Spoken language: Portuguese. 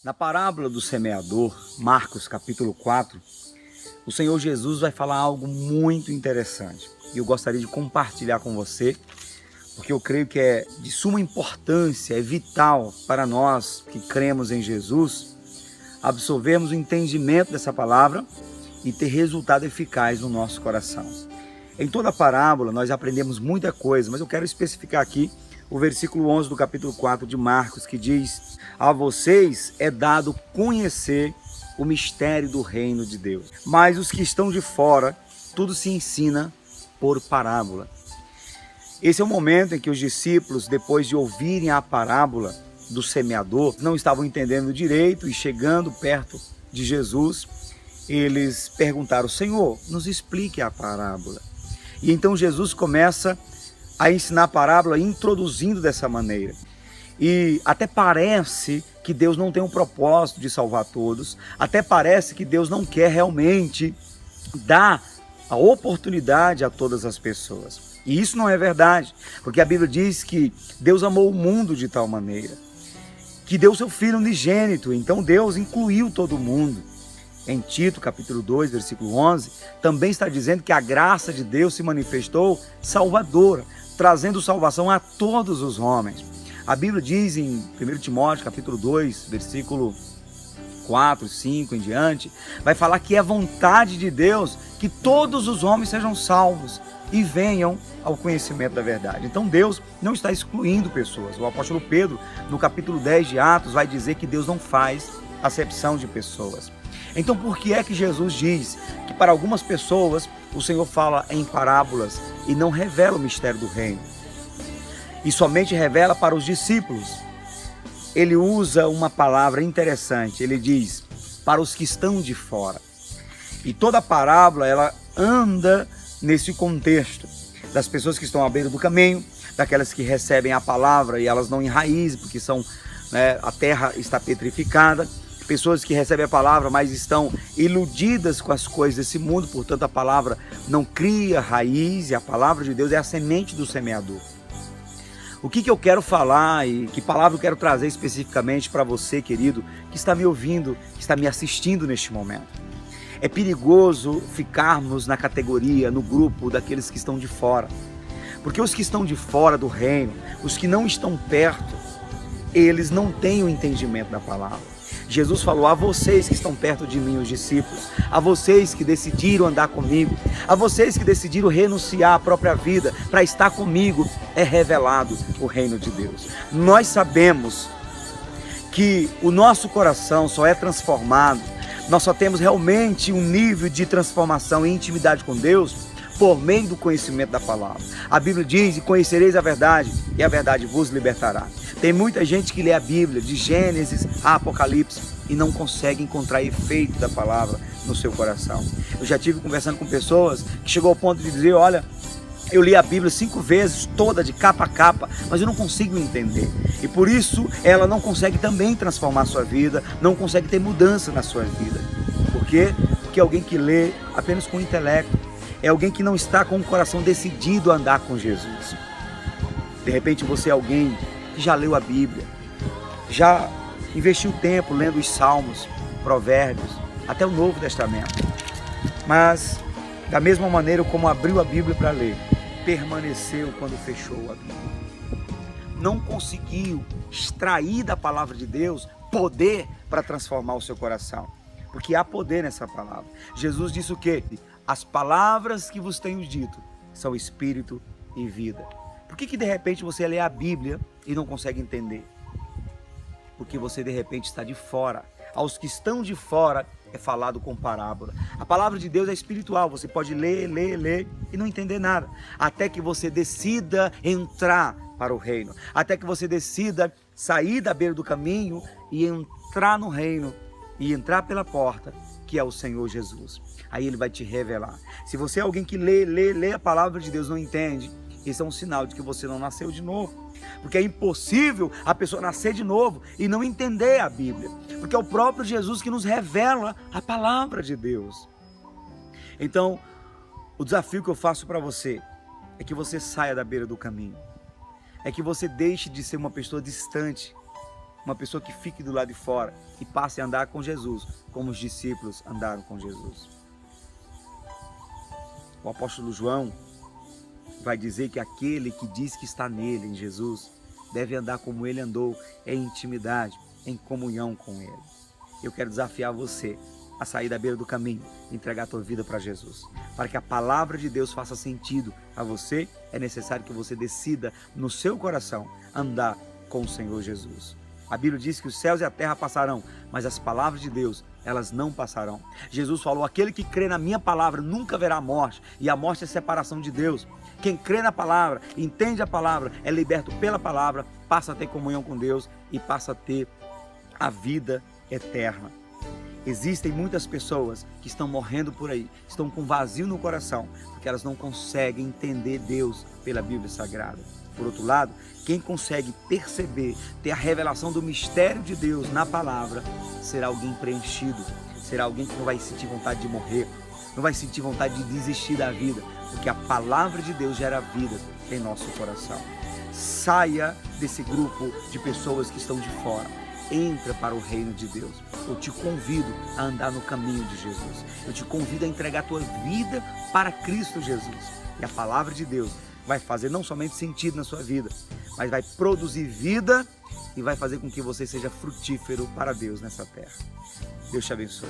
Na parábola do semeador, Marcos capítulo 4, o Senhor Jesus vai falar algo muito interessante. E eu gostaria de compartilhar com você, porque eu creio que é de suma importância, é vital para nós que cremos em Jesus, absorvermos o entendimento dessa palavra e ter resultado eficaz no nosso coração. Em toda a parábola nós aprendemos muita coisa, mas eu quero especificar aqui o versículo 11 do capítulo 4 de Marcos, que diz: a vocês é dado conhecer o mistério do reino de Deus, mas os que estão de fora, tudo se ensina por parábola. Esse é o momento em que os discípulos, depois de ouvirem a parábola do semeador, não estavam entendendo direito e chegando perto de Jesus, eles perguntaram: Senhor, nos explique a parábola. E então Jesus começa a ensinar a parábola introduzindo dessa maneira. E até parece que Deus não tem um propósito de salvar todos, até parece que Deus não quer realmente dar a oportunidade a todas as pessoas. E isso não é verdade, porque a Bíblia diz que Deus amou o mundo de tal maneira, que deu seu Filho unigênito, então Deus incluiu todo mundo. Em Tito, capítulo 2, versículo 11, também está dizendo que a graça de Deus se manifestou salvadora, trazendo salvação a todos os homens. A Bíblia diz em 1 Timóteo, capítulo 2, versículo 4, 5 em diante, vai falar que é vontade de Deus que todos os homens sejam salvos e venham ao conhecimento da verdade. Então Deus não está excluindo pessoas. O apóstolo Pedro, no capítulo 10 de Atos, vai dizer que Deus não faz acepção de pessoas. Então por que é que Jesus diz que para algumas pessoas o Senhor fala em parábolas e não revela o mistério do reino? E somente revela para os discípulos. Ele usa uma palavra interessante, ele diz, para os que estão de fora. E toda a parábola, ela anda nesse contexto, das pessoas que estão à beira do caminho, daquelas que recebem a palavra e elas não enraizam, porque a terra está petrificada, pessoas que recebem a palavra, mas estão iludidas com as coisas desse mundo, portanto a palavra não cria raiz, e a palavra de Deus é a semente do semeador. O que eu quero falar e que palavra eu quero trazer especificamente para você, querido, que está me ouvindo, que está me assistindo neste momento? É perigoso ficarmos na categoria, no grupo daqueles que estão de fora. Porque os que estão de fora do reino, os que não estão perto, eles não têm o entendimento da palavra. Jesus falou: a vocês que estão perto de mim, os discípulos, a vocês que decidiram andar comigo, a vocês que decidiram renunciar à própria vida para estar comigo, é revelado o reino de Deus. Nós sabemos que o nosso coração só é transformado, nós só temos realmente um nível de transformação e intimidade com Deus por meio do conhecimento da palavra. A Bíblia diz: e conhecereis a verdade, e a verdade vos libertará. Tem muita gente que lê a Bíblia de Gênesis a Apocalipse e não consegue encontrar efeito da palavra no seu coração. Eu já tive conversando com pessoas que chegou ao ponto de dizer: olha, eu li a Bíblia 5 vezes, toda de capa a capa, mas eu não consigo entender. E por isso ela não consegue também transformar a sua vida, não consegue ter mudança na sua vida. Por quê? Porque é alguém que lê apenas com o intelecto, é alguém que não está com o coração decidido a andar com Jesus. De repente você é alguém que já leu a Bíblia, já investiu tempo lendo os Salmos, Provérbios, até o Novo Testamento. Mas, da mesma maneira como abriu a Bíblia para ler, permaneceu quando fechou a Bíblia. Não conseguiu extrair da palavra de Deus poder para transformar o seu coração. Porque há poder nessa palavra. Jesus disse o quê? As palavras que vos tenho dito são espírito e vida. Por que de repente você lê a Bíblia e não consegue entender? Porque você de repente está de fora. Aos que estão de fora é falado com parábola. A palavra de Deus é espiritual, você pode ler e não entender nada. Até que você decida entrar para o reino. Até que você decida sair da beira do caminho e entrar no reino. E entrar pela porta, que é o Senhor Jesus. Aí Ele vai te revelar. Se você é alguém que lê a palavra de Deus e não entende, esse é um sinal de que você não nasceu de novo. Porque é impossível a pessoa nascer de novo e não entender a Bíblia. Porque é o próprio Jesus que nos revela a palavra de Deus. Então, o desafio que eu faço para você é que você saia da beira do caminho. É que você deixe de ser uma pessoa distante uma pessoa que fique do lado de fora e passe a andar com Jesus, como os discípulos andaram com Jesus. O apóstolo João vai dizer que aquele que diz que está nele, em Jesus, deve andar como ele andou, em intimidade, em comunhão com ele. Eu quero desafiar você a sair da beira do caminho e entregar a tua vida para Jesus. Para que a palavra de Deus faça sentido a você, é necessário que você decida no seu coração andar com o Senhor Jesus. A Bíblia diz que os céus e a terra passarão, mas as palavras de Deus, elas não passarão. Jesus falou, aquele que crê na minha palavra nunca verá morte, e a morte é separação de Deus. Quem crê na palavra, entende a palavra, é liberto pela palavra, passa a ter comunhão com Deus e passa a ter a vida eterna. Existem muitas pessoas que estão morrendo por aí, estão com vazio no coração, porque elas não conseguem entender Deus pela Bíblia Sagrada. Por outro lado, quem consegue perceber, ter a revelação do mistério de Deus na palavra, será alguém preenchido, será alguém que não vai sentir vontade de morrer, não vai sentir vontade de desistir da vida, porque a palavra de Deus gera vida em nosso coração. Saia desse grupo de pessoas que estão de fora. Entra para o reino de Deus. Eu te convido a andar no caminho de Jesus. Eu te convido a entregar a tua vida para Cristo Jesus. E a palavra de Deus vai fazer não somente sentido na sua vida, mas vai produzir vida e vai fazer com que você seja frutífero para Deus nessa terra. Deus te abençoe.